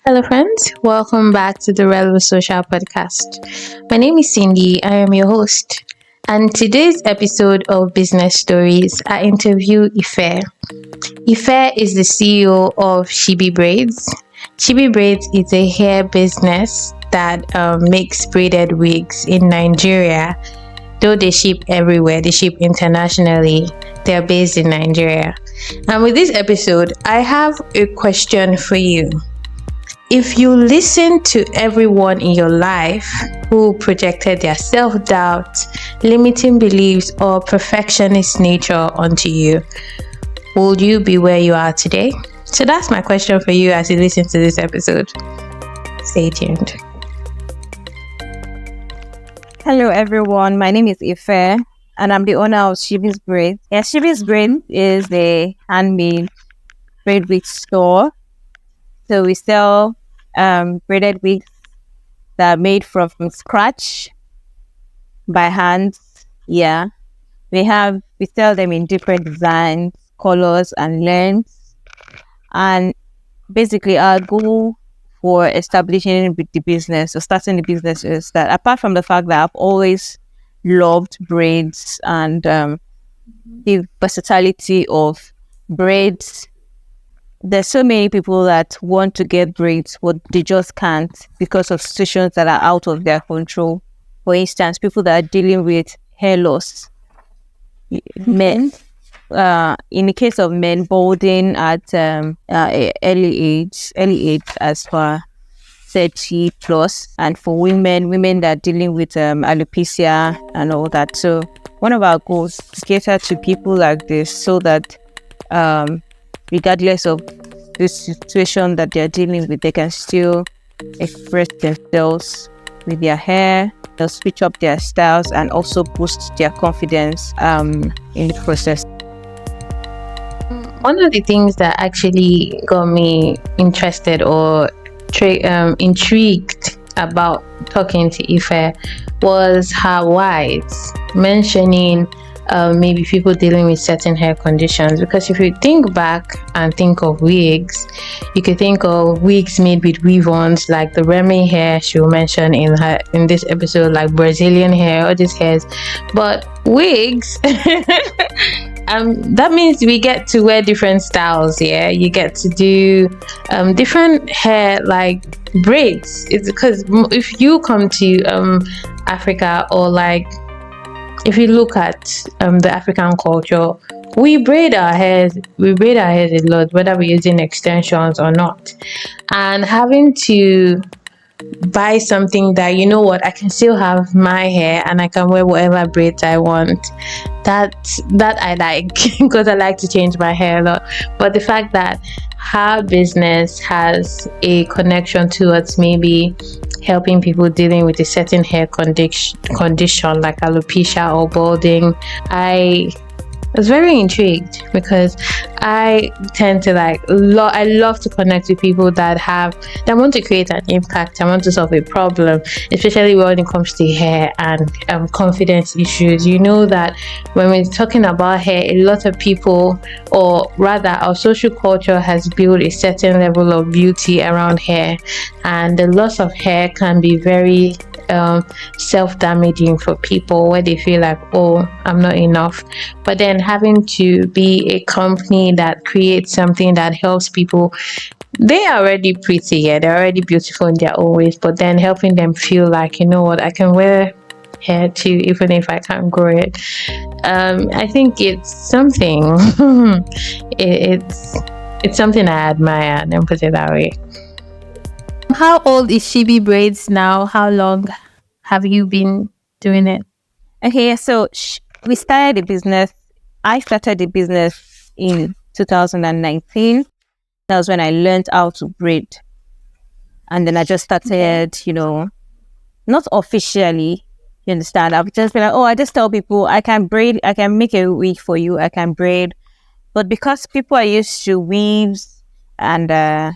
Hello, friends. Welcome back to the Relevant Social Podcast. My name is Cindy. I am your host. And today's episode of Business Stories, I interview Ife. Ife is the CEO of Chibi Braids. Chibi Braids is a hair business that makes braided wigs in Nigeria. Though they ship everywhere, they ship internationally. They are based in Nigeria. And with this episode, I have a question for you. If you listen to everyone in your life who projected their self-doubt, limiting beliefs, or perfectionist nature onto you, will you be where you are today? So that's my question for you as you listen to this episode. Stay tuned. Hello everyone, my name is Ife and I'm the owner of Chibi's Braid. Yes, Chibi's Braid is a handmade braid wig store. So we sell braided wigs that are made from scratch by hand. Yeah, we sell them in different designs, colors, and lengths. And basically, our goal for establishing the business or starting the business is that, apart from the fact that I've always loved braids and the versatility of braids, there's so many people that want to get braids, but they just can't because of situations that are out of their control. For instance, people that are dealing with hair loss, men. In the case of men, balding at early age as far 30 plus, and for women that are dealing with alopecia and all that. So one of our goals is to cater to people like this, so that regardless of the situation that they're dealing with, they can still express themselves with their hair. They'll switch up their styles and also boost their confidence in the process. One of the things that actually got me interested or intrigued about talking to Ife was her words mentioning maybe people dealing with certain hair conditions. Because if you think back and think of wigs, you could think of wigs made with weave-ons, like the Remy hair she will mention in this episode, like Brazilian hair, all these hairs. But wigs that means we get to wear different styles. Yeah, you get to do different hair, like braids. It's because if you come to Africa, or like if you look at the African culture, we braid our hairs a lot, whether we're using extensions or not. And having to buy something that, you know what, I can still have my hair and I can wear whatever braids I want, that I like because I like to change my hair a lot. But the fact that her business has a connection towards maybe helping people dealing with a certain hair condition like alopecia or balding, I was very intrigued, because I tend to I love to connect with people that want to create an impact. I want to solve a problem, especially when it comes to hair and confidence issues. You know that when we're talking about hair, a lot of people, or rather our social culture, has built a certain level of beauty around hair, and the loss of hair can be very self-damaging for people, where they feel like, oh, I'm not enough. But then having to be a company that creates something that helps people, they are already pretty, yeah, they're already beautiful in their own ways, but then helping them feel like, you know what, I can wear hair too, even if I can't grow it. I think it's something it's something I admire, and put it that way. How old is Chibi Braids now? How long have you been doing it? Okay, so we started the business. I started the business in 2019. That was when I learned how to braid. And then I just started, not officially, you understand? I've just been like, I just tell people I can braid, I can make a wig for you, I can braid. But because people are used to weaves, and then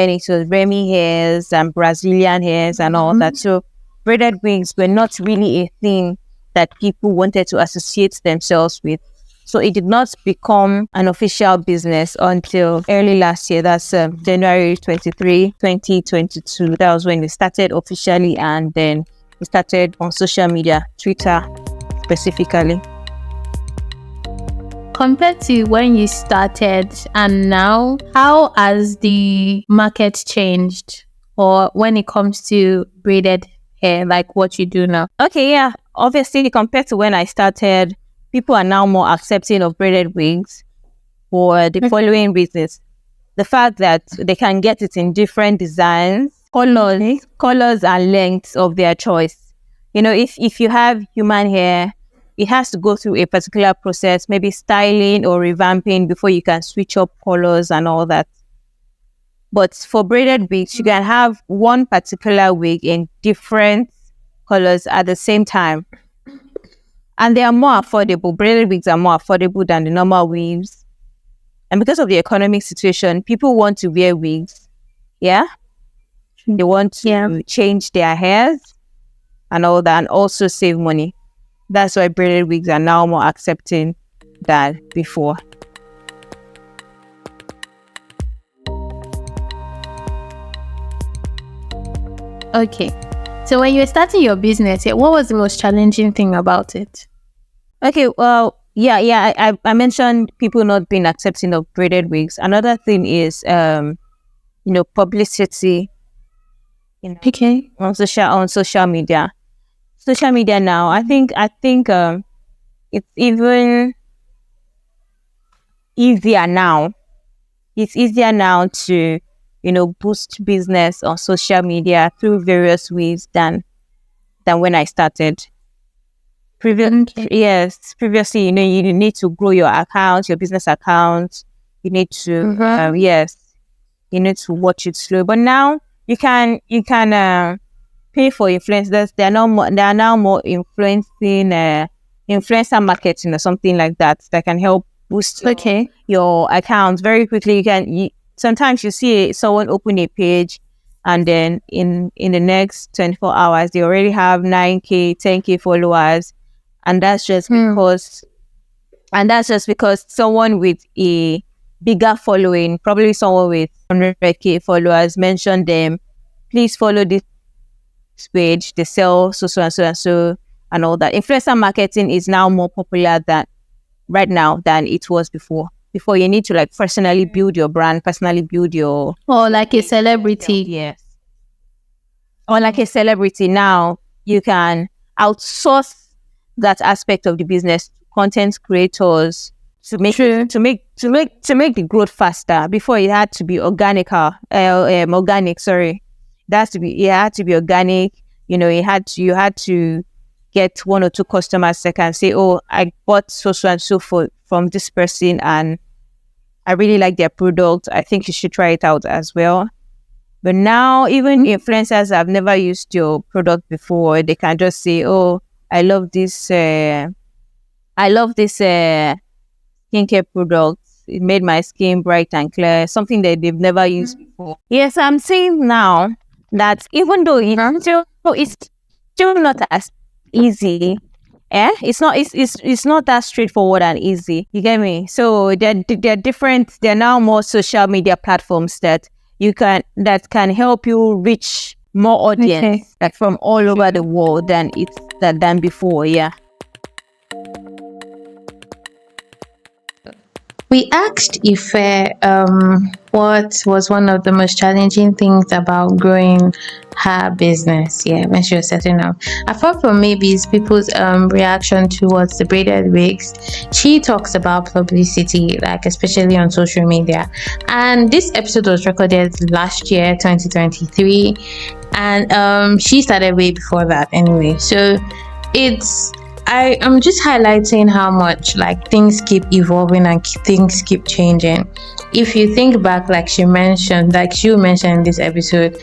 it was Remy hairs and Brazilian hairs and all that. So braided wigs were not really a thing that people wanted to associate themselves with. So it did not become an official business until early last year. That's January 23, 2022. That was when we started officially, and then we started on social media, Twitter specifically. Compared to when you started and now, how has the market changed? Or when it comes to braided hair, like what you do now? Okay, yeah. Obviously, compared to when I started, people are now more accepting of braided wigs for the following reasons. The fact that they can get it in different designs, colors and lengths of their choice. You know, if you have human hair, it has to go through a particular process, maybe styling or revamping before you can switch up colors and all that. But for braided wigs, you can have one particular wig in different colors at the same time. And they are more affordable. Braided wigs are more affordable than the normal wigs. And because of the economic situation, people want to wear wigs. Yeah. They want to change their hairs and all that, and also save money. That's why braided wigs are now more accepting than before. Okay. So when you were starting your business, what was the most challenging thing about it? Okay, well, I mentioned people not being accepting of braided wigs. Another thing is, publicity. Okay. On social media. Social media now, I think it's even easier now. It's easier now to, boost business on social media through various ways than when I started. Previously, you need to grow your account, your business account. You need to, you need to watch it slow. But now you can pay for influencers. They are now more influencing, influencer marketing or something like that can help boost your account very quickly. Sometimes you see someone open a page, and then in the next 24 hours they already have 9K, 10K followers, and that's just because someone with a bigger following, probably someone with 100K followers, mentioned them. Please follow this page. They sell so and so and all that. Influencer marketing is now more popular than it was before. Before, you need to personally build your brand, personally build your... Or like a celebrity. Yes. Or like a celebrity. Now, you can outsource that aspect of the business to content creators to make the growth faster. Before, it had to be organic. Sorry, it had to be organic. You had to get one or two customers that can say, "Oh, I bought so and so from this person, and I really like their product. I think you should try it out as well." But now, even influencers have never used your product before, they can just say, "Oh, I love this skincare product. It made my skin bright and clear." Something that they've never used before. Yes, I'm saying now that even though it's still not as easy, it's not that straightforward and easy. You get me? So they're different. There are now more social media platforms that can help you reach more audience, from all over the world than before. Yeah. We asked Ife what was one of the most challenging things about growing her business, when she was setting up. Apart from maybe it's people's reaction towards the braided wigs, she talks about publicity, especially on social media. And this episode was recorded last year, 2023, and she started way before that anyway. So I'm just highlighting how much things keep evolving and things keep changing. If you think back, she mentioned in this episode,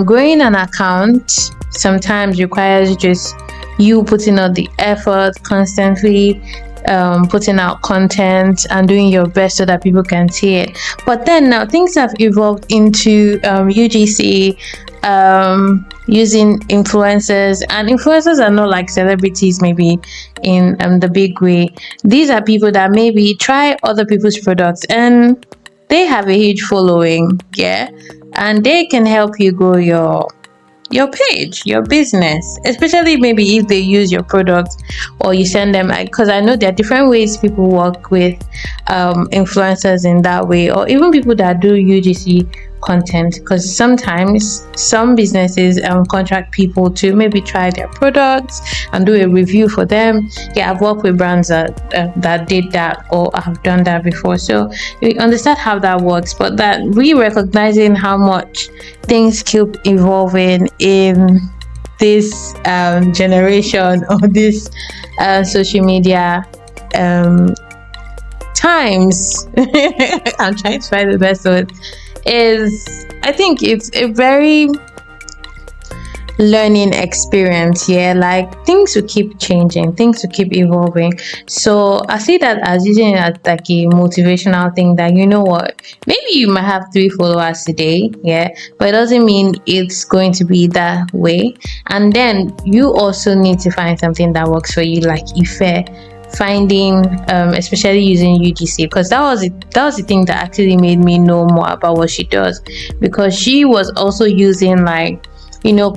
growing an account sometimes requires just you putting out the effort constantly, putting out content and doing your best so that people can see it. But then now things have evolved into UGC using influencers, and influencers are not like celebrities maybe in the big way. These are people that maybe try other people's products and they have a huge following, yeah, and they can help you grow your page, your business, especially maybe if they use your product or you send them, like, because I know there are different ways people work with influencers in that way, or even people that do UGC content, because sometimes some businesses contract people to maybe try their products and do a review for them. Yeah, I've worked with brands that did that or have done that before, so we understand how that works. But that recognizing how much things keep evolving in this generation or this social media times. I'm trying to find the best word. I think it's a very learning experience. Yeah, like things will keep changing, things will keep evolving. So I see that as using it as like a motivational thing, that you know what, maybe you might have 3 followers today, yeah, but it doesn't mean it's going to be that way. And then you also need to find something that works for you, like Ife finding especially using UGC, because that was the thing that actually made me know more about what she does, because she was also using, like,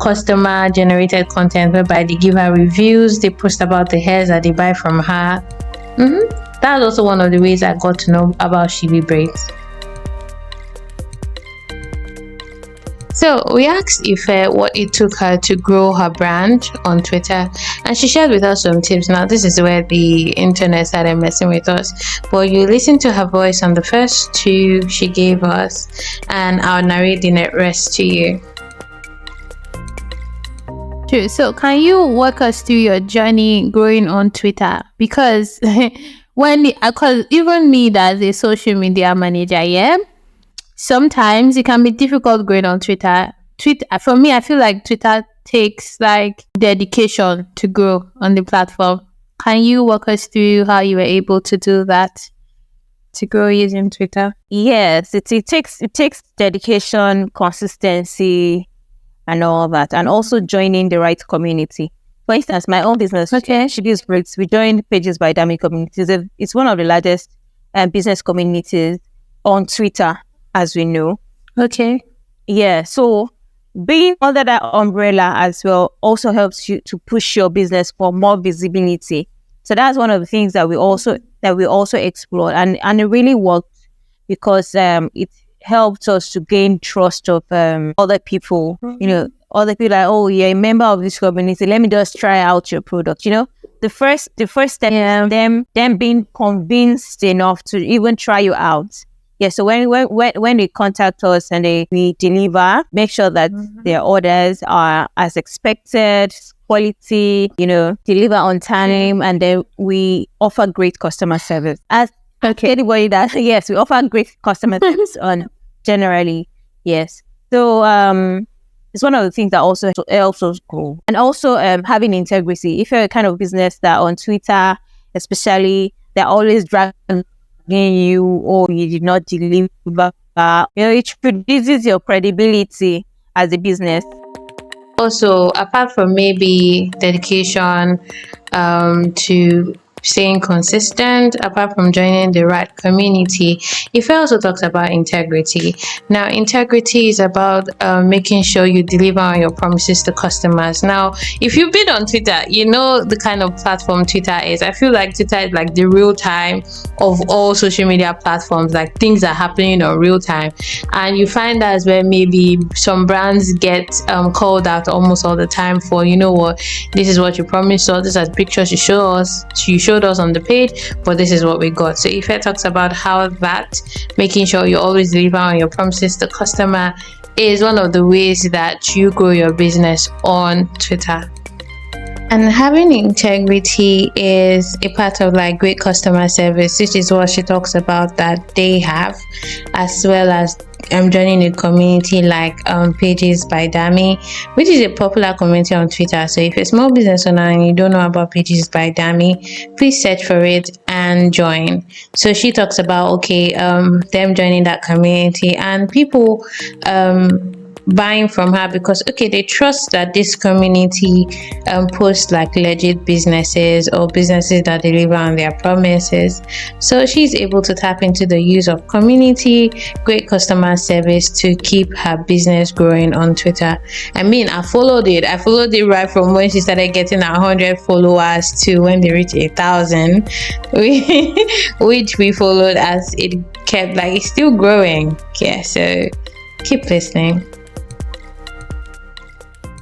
customer generated content whereby they give her reviews, they post about the hairs that they buy from her. That's also one of the ways I got to know about Shibi braids. So we asked Ife what it took her to grow her brand on Twitter, and she shared with us some tips. Now this is where the internet started messing with us, but you listen to her voice on the first two she gave us, and I'll narrate the rest to you. True. So can you walk us through your journey growing on Twitter? Because because even me as a social media manager, yeah, sometimes it can be difficult growing on Twitter. For me, I feel like Twitter takes like dedication to grow on the platform. Can you walk us through how you were able to do that, to grow using Twitter? Yes, it takes dedication, consistency, and all that, and also joining the right community. For instance, my own business, Shibi's Braids, we joined Pages by Dami communities. It's one of the largest business communities on Twitter, as we know. Okay. Yeah, so being under that umbrella as well also helps you to push your business for more visibility. So that's one of the things that we also explored, and it really worked, because it helped us to gain trust of other people. Other people like, oh, you're a member of this community, let me just try out your product. The first step is them being convinced enough to even try you out. Yeah, so when they contact us and we deliver, make sure that their orders are as expected, quality, deliver on time, and then we offer great customer service. As anybody that, yes, we offer great customer service on generally, yes. So it's one of the things that also helps us grow. And also having integrity. If you're a kind of business that on Twitter, especially, they're always dragging you, or you did not deliver, it reduces your credibility as a business. Also, apart from maybe dedication to staying consistent, apart from joining the right community, Ife also talks about integrity. Now, integrity is about making sure you deliver on your promises to customers. Now, if you've been on Twitter, you know the kind of platform Twitter is. I feel like Twitter is like the real time of all social media platforms. Like, things are happening in real time, and you find that's where maybe some brands get called out almost all the time for, what, this is what you promised us, these are the pictures you showed us on the page, but this is what we got. So Ife talks about how that making sure you always deliver on your promises to customer is one of the ways that you grow your business on Twitter. And having integrity is a part of like great customer service, which is what she talks about that they have, as well as joining a community like Pages by Dami, which is a popular community on Twitter. So if you're a small business owner and you don't know about Pages by Dami, please search for it and join. So she talks about them joining that community, and people buying from her because okay, they trust that this community posts like legit businesses or businesses that deliver on their promises. So she's able to tap into the use of community, great customer service to keep her business growing on Twitter. I mean, I followed it right from when she started getting 100 followers to when they reached 1,000, which we followed as it kept like it's still growing. Yeah, so keep listening.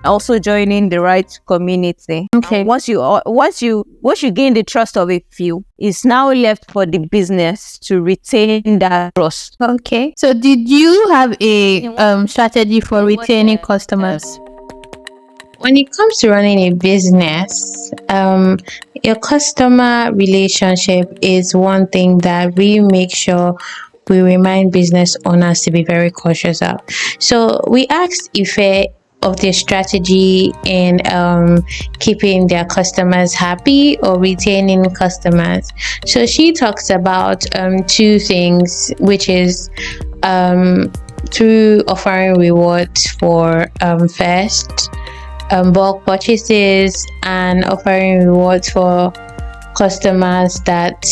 Also joining the right community. Okay. Once you gain the trust of a few, it's now left for the business to retain that trust. Okay. So did you have a strategy for retaining customers? When it comes to running a business, your customer relationship is one thing that we make sure we remind business owners to be very cautious of. So we asked Ife of their strategy in keeping their customers happy or retaining customers. So she talks about two things, which is through offering rewards for first bulk purchases and offering rewards for customers that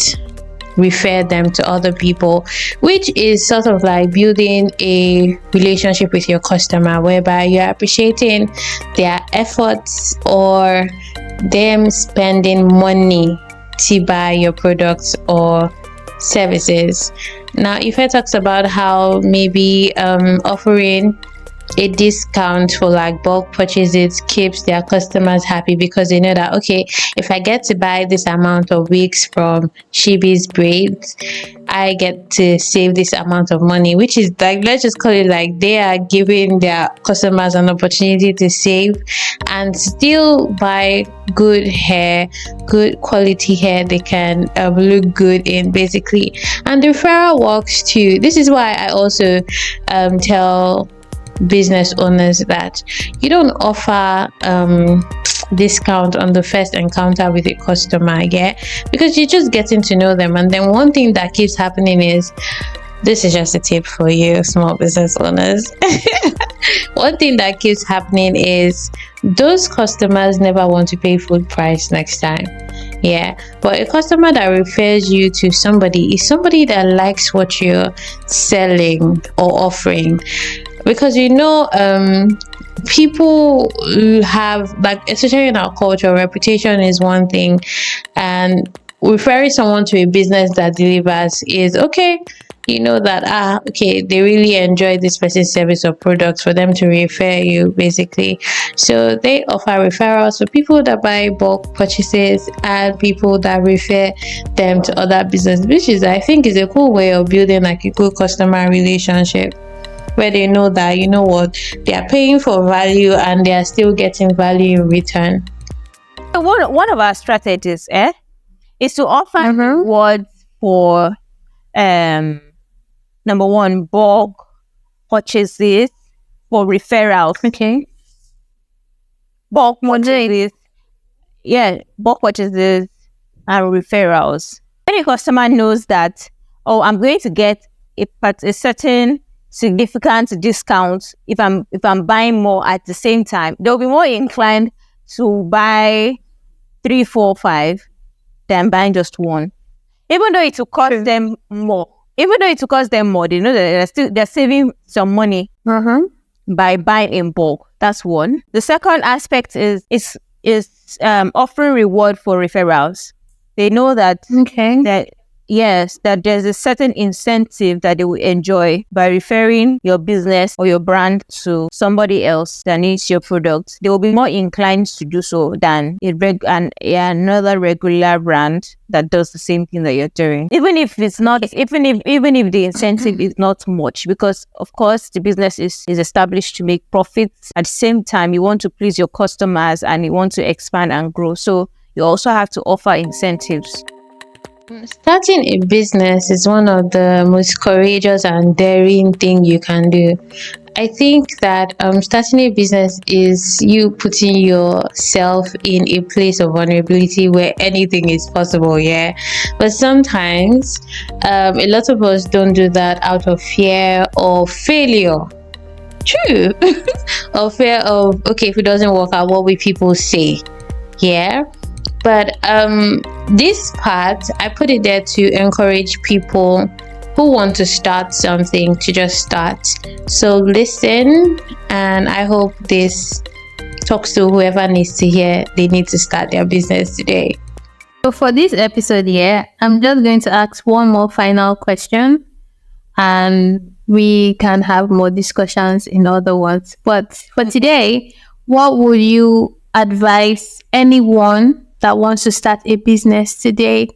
refer them to other people, which is sort of like building a relationship with your customer whereby you're appreciating their efforts or them spending money to buy your products or services. Now Ife talks about how maybe offering a discount for like bulk purchases keeps their customers happy because they know that okay, if I get to buy this amount of wigs from Shibi's Braids, I get to save this amount of money, which is like, let's just call it like they are giving their customers an opportunity to save and still buy good hair, good quality hair they can look good in basically. And the referral works too. This is why I also tell business owners that you don't offer discount on the first encounter with a customer, yeah, because you're just getting to know them. And then one thing that keeps happening is, this is just a tip for you small business owners, one thing that keeps happening is those customers never want to pay full price next time. Yeah, but a customer that refers you to somebody is somebody that likes what you're selling or offering, because people have, like, especially in our culture, reputation is one thing, and referring someone to a business that delivers is okay. You know that okay, they really enjoy this person's service or products for them to refer you basically. So they offer referrals for people that buy bulk purchases and people that refer them to other business, which is, I think, is a cool way of building like a good customer relationship where they know that, you know what, they are paying for value and they are still getting value in return. One of our strategies is to offer rewards for number one, bulk purchases for referrals. Okay. Bulk purchases. Yeah, bulk purchases and referrals. When a customer knows that, oh, I'm going to get a certain significant discount if I'm buying more at the same time, they'll be more inclined to buy 3, 4, 5 than buying just one. Even though it will cost them more. They know that they're saving some money by buying in bulk. That's one. The second aspect is offering reward for referrals. They know that that there's a certain incentive that they will enjoy by referring your business or your brand to somebody else that needs your product. They will be more inclined to do so than another regular brand that does the same thing that you're doing. Even if the incentive is not much, because of course the business is established to make profits. At the same time, you want to please your customers and you want to expand and grow. So you also have to offer incentives. Starting a business is one of the most courageous and daring thing you can do. I think that starting a business is you putting yourself in a place of vulnerability where anything is possible, yeah. But sometimes a lot of us don't do that out of fear or failure. true. Or fear of, okay, if it doesn't work out, what will people say? Yeah. But this part, I put it there to encourage people who want to start something to just start. So listen, and I hope this talks to whoever needs to hear they need to start their business today. So for this episode here, I'm just going to ask one more final question, and we can have more discussions in other ones. But for today, what would you advise anyone that wants to start a business today?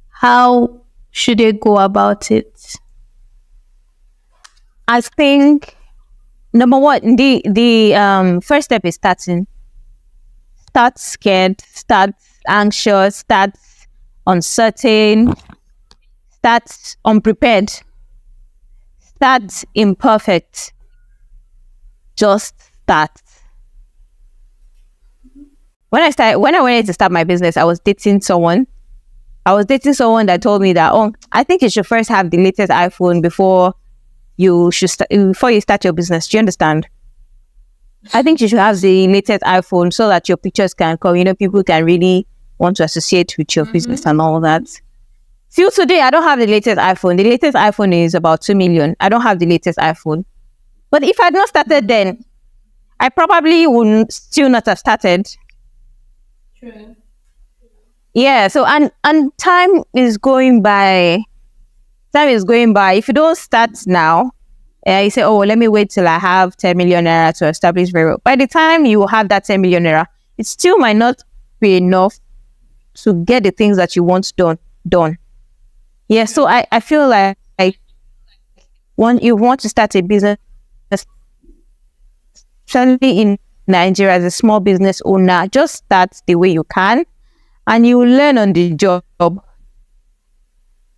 How should they go about it? I think number one, the first step is starting. Start scared, start anxious, start uncertain, start unprepared, start imperfect. Just start. When I wanted to start my business, I was dating someone. That told me that, oh, I think you should first have the latest iPhone before you start your business. Do you understand? I think you should have the latest iPhone so that your pictures can come. People can really want to associate with your business and all that. Till today, I don't have the latest iPhone. The latest iPhone is about 2 million. I don't have the latest iPhone. But if I had not started then, I probably would still not have started. True. Yeah, so and time is going by. If you don't start now, you say, oh, let me wait till I have 10 million naira to establish very well. By the time you have that 10 million naira, it still might not be enough to get the things that you want done. Yeah, so I feel like when you want to start a business, especially in Nigeria as a small business owner, just start the way you can, and you will learn on the job.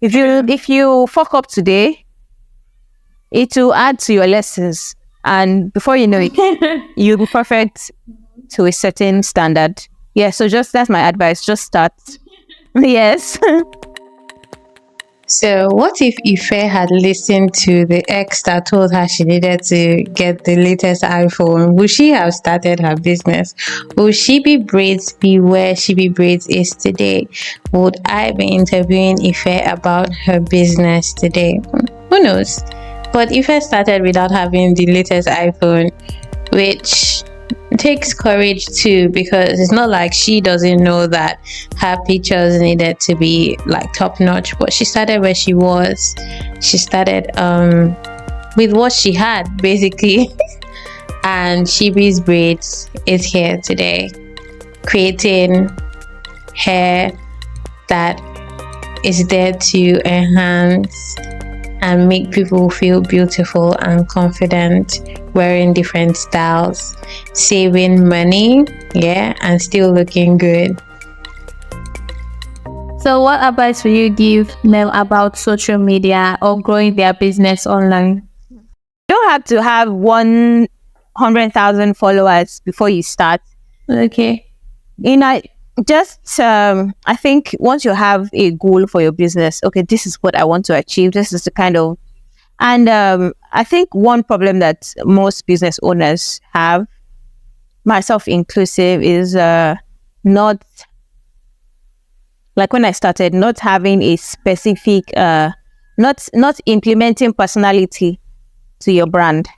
If you fuck up today, it will add to your lessons, and before you know it, you'll be perfect to a certain standard. Yeah, so that's my advice. Just start. Yes. So what if Ife had listened to the ex that told her she needed to get the latest iPhone? Would she have started her business? Would she be Braids be where she be Braids is today? Would I be interviewing Ife about her business today? Who knows? But Ife started without having the latest iPhone, which takes courage too, because it's not like she doesn't know that her pictures needed to be like top notch, but she started where she was. She started with what she had basically. And Shibi's Braids is here today, creating hair that is there to enhance and make people feel beautiful and confident, wearing different styles, saving money, and still looking good. So what advice will you give them about social media or growing their business online? You don't have to have 100,000 followers before you start. Okay. I think once you have a goal for your business, okay, this is what I want to achieve. This is the kind of, and I think one problem that most business owners have, myself inclusive, is not, like when I started, not having a specific, not implementing personality to your brand.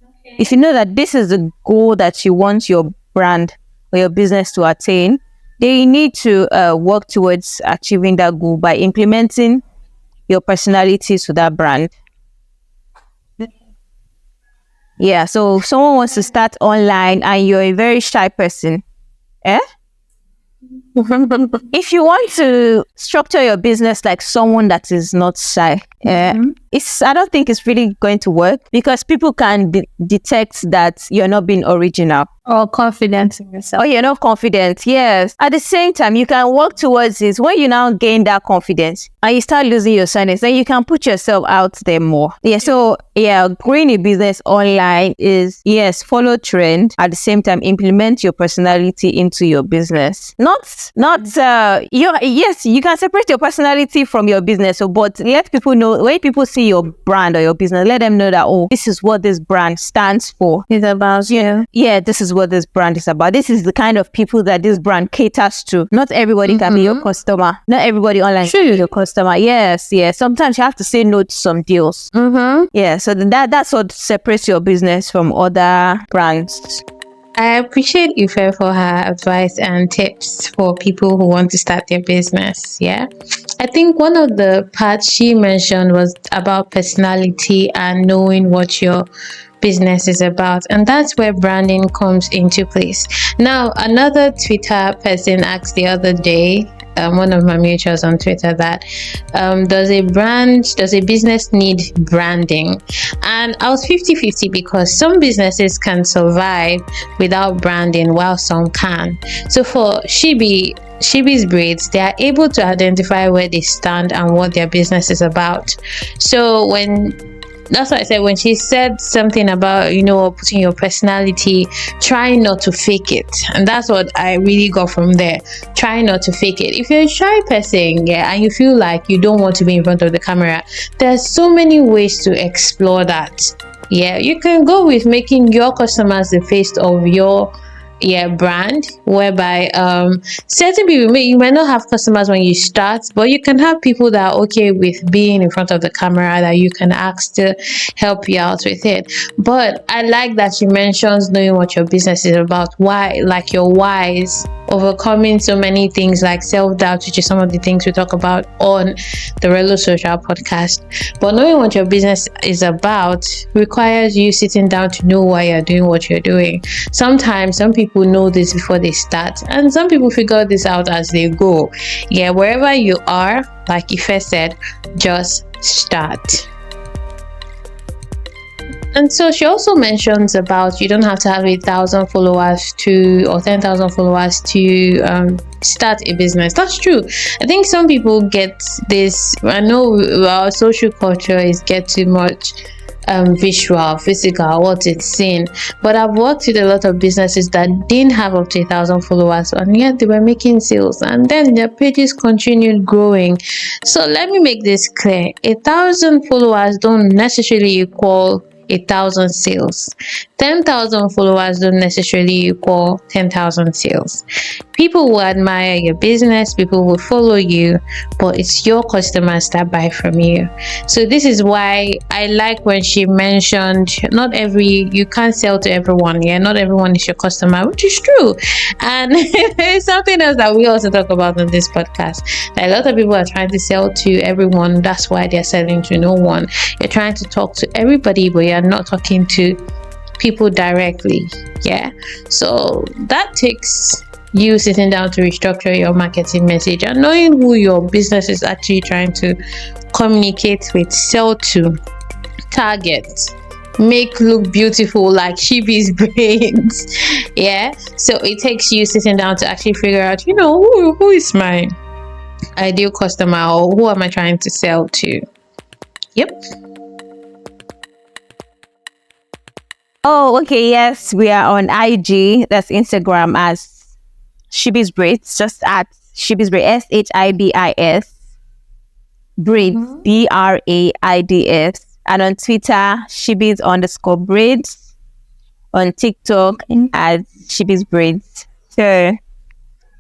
Okay. If you know that this is the goal that you want your brand or your business to attain, they need to work towards achieving that goal by implementing your personality to that brand. Yeah, so if someone wants to start online and you're a very shy person, if you want to structure your business like someone that is not shy, I don't think it's really going to work, because people can detect that you're not being original or confident in yourself. Or you're not confident. Yes. At the same time, you can work towards this. When you now gain that confidence and you start losing your shyness, then you can put yourself out there more. Yeah. So growing a business online is, yes, follow trend. At the same time, implement your personality into your business. Not yes, you can separate your personality from your business. So, but let people know, when people see your brand or your business, let them know that, oh, this is what this brand stands for. It's about you. Yeah, this is what this brand is about. This is the kind of people that this brand caters to. Not everybody can be your customer. Not everybody online can be your customer. Yes. Sometimes you have to say no to some deals. Yeah, so that's what separates your business from other brands. I appreciate Ife for her advice and tips for people who want to start their business. Yeah. I think one of the parts she mentioned was about personality and knowing what your business is about, and that's where branding comes into place. Now, another Twitter person asked the other day, one of my mutuals on Twitter, that does a business need branding? And I was 50-50, because some businesses can survive without branding while some can. So for Shibi's Braids, they are able to identify where they stand and what their business is about. So that's why I said, when she said something about, putting your personality, try not to fake it. And that's what I really got from there. Try not to fake it. If you're a shy person, and you feel like you don't want to be in front of the camera, there's so many ways to explore that. Yeah, you can go with making your customers the face of your brand, whereby certain people, you might not have customers when you start, but you can have people that are okay with being in front of the camera, that you can ask to help you out with it. But I like that she mentions knowing what your business is about, why, like your whys, overcoming so many things like self-doubt, which is some of the things we talk about on the Relo Social podcast. But knowing what your business is about requires you sitting down to know why you're doing what you're doing. Sometimes some people know this before they start, and some people figure this out as they go. Yeah, wherever you are, like Ife said, just start. And so she also mentions about, you don't have to have 1,000 followers or 10,000 followers to start a business. That's true. I think some people get this. I know our social culture is get too much visual, physical, what it's seen. But I've worked with a lot of businesses that didn't have up to 1,000 followers, and yet they were making sales, and then their pages continued growing. So let me make this clear: 1,000 followers don't necessarily equal 1,000 sales. 10,000 followers don't necessarily equal 10,000 sales. People will admire your business, people will follow you, but it's your customers that buy from you. So this is why I like when she mentioned you can't sell to everyone. Yeah, not everyone is your customer, which is true. And it's something else that we also talk about on this podcast, that a lot of people are trying to sell to everyone. That's why they're selling to no one. You're trying to talk to everybody, but you're not talking to people directly. Yeah, so that takes you sitting down to restructure your marketing message and knowing who your business is actually trying to communicate with, sell to, target, make look beautiful, like Shibi's Braids. Yeah, so it takes you sitting down to actually figure out, who is my ideal customer, or who am I trying to sell to. Yep. Oh, okay. Yes, we are on IG. That's Instagram as Shibi's Braids. Just at Shibi's Braids, SHIBIS Braids, BRAIDS. And on Twitter, Shibi's_Braids. On TikTok, as Shibi's Braids. So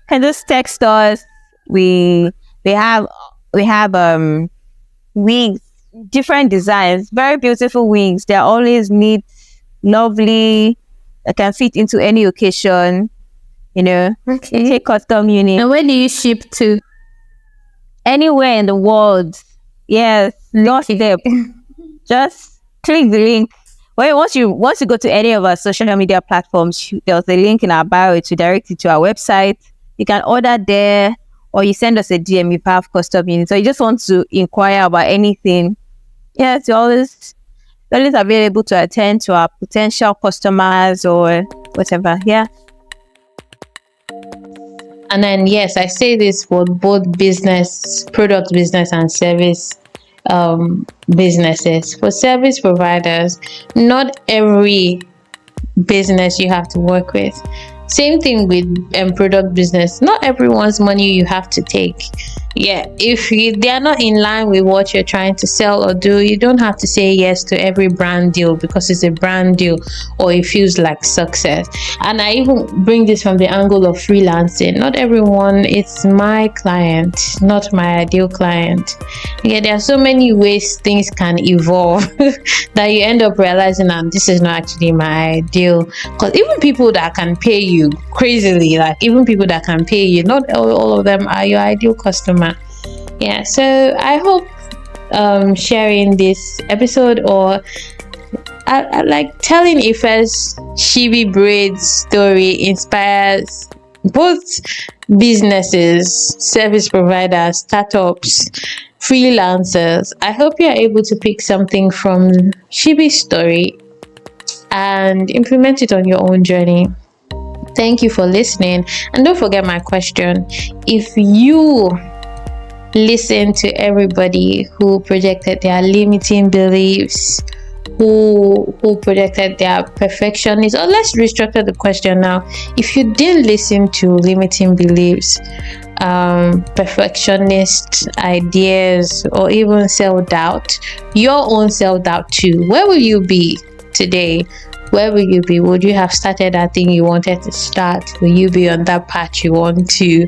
can just text us. We have wigs, different designs, very beautiful wigs. They're always neat, lovely. I can fit into any occasion. Okay. Take custom unit. And where do you ship to? Anywhere in the world. Yes, no step. Just click the link. Once you go to any of our social media platforms, there's a link in our bio to direct you to our website. You can order there, or you send us a DM if you have custom units. So you just want to inquire about anything. Yes, you're always available to attend to our potential customers or whatever. Yeah. And then, yes, I say this for both product business and service businesses. For service providers, not every business you have to work with. Same thing with product business. Not everyone's money you have to take. Yeah, if they are not in line with what you're trying to sell or do, you don't have to say yes to every brand deal because it's a brand deal or it feels like success. And I even bring this from the angle of freelancing. Not everyone is my client, not my ideal client. Yeah, there are so many ways things can evolve that you end up realizing that this is not actually my ideal. Because even people that can pay you crazily, like even people that can pay you, not all of them are your ideal customer. Yeah, so I hope sharing this episode, or I like telling Ife's Shibi Braid story, inspires both businesses, service providers, startups, freelancers. I hope you're able to pick something from Shibi's story and implement it on your own journey. Thank you for listening, and don't forget my question. If you listen to everybody who projected their limiting beliefs, who projected their perfectionist, or let's restructure the question now. If you didn't listen to limiting beliefs, perfectionist ideas, or even self-doubt, your own self-doubt too, where will you be today? Where will you be? Would you have started that thing you wanted to start? Will you be on that path you want to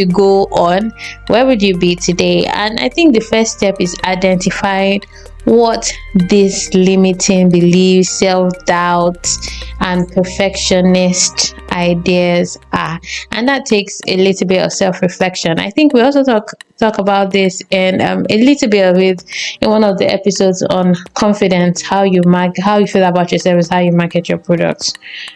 go on? Where would you be today? And I think the first step is identifying what these limiting beliefs, self-doubt, and perfectionist ideas are. And that takes a little bit of self-reflection. I think we also talk about this in a little bit of it in one of the episodes on confidence, how you feel about yourself is how you market your products.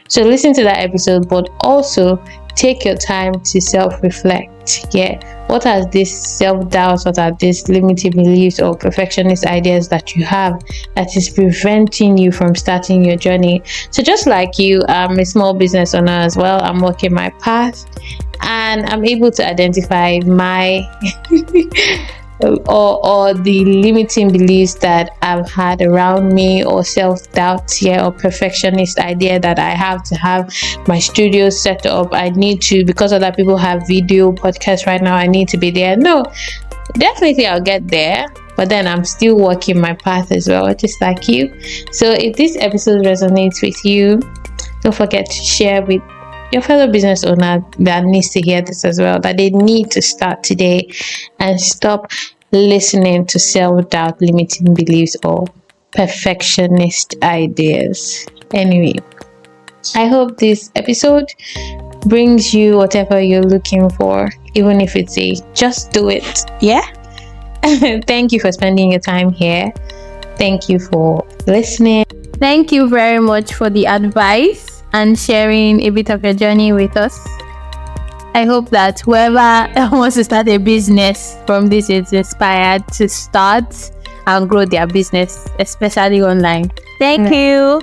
So listen to that episode, but also take your time to self-reflect. Yeah, what are these self-doubts, what are these limiting beliefs or perfectionist ideas that you have that is preventing you from starting your journey? So just like you, I'm a small business owner as well. I'm walking my path and I'm able to identify my or the limiting beliefs that I've had around me, or self-doubt here, or perfectionist idea that I have to have my studio set up. I need to, because other people have video podcasts right now, I need to be there. No, definitely I'll get there, but then I'm still walking my path as well, just like you. So if this episode resonates with you, don't forget to share with your fellow business owner that needs to hear this as well, that they need to start today and stop listening to self-doubt, limiting beliefs, or perfectionist ideas. Anyway, I hope this episode brings you whatever you're looking for, even if it's a just do it. Yeah. Thank you for spending your time here. Thank you for listening. Thank you very much for the advice and sharing a bit of your journey with us. I hope that whoever wants to start a business from this is inspired to start and grow their business, especially online. Thank you.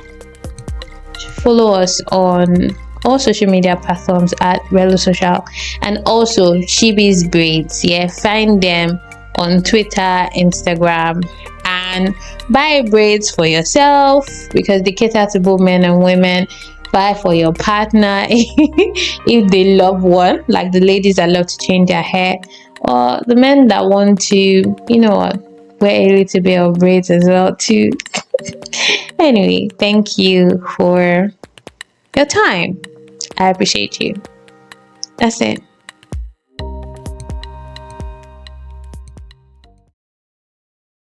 Follow us on all social media platforms at Relo Social, and also Shibi's Braids. Yeah, find them on Twitter, Instagram, and buy braids for yourself because they cater to both men and women. Buy for your partner if they love one, like the ladies that love to change their hair, or the men that want to, wear a little bit of braids as well too. Anyway, thank you for your time. I appreciate you. That's it.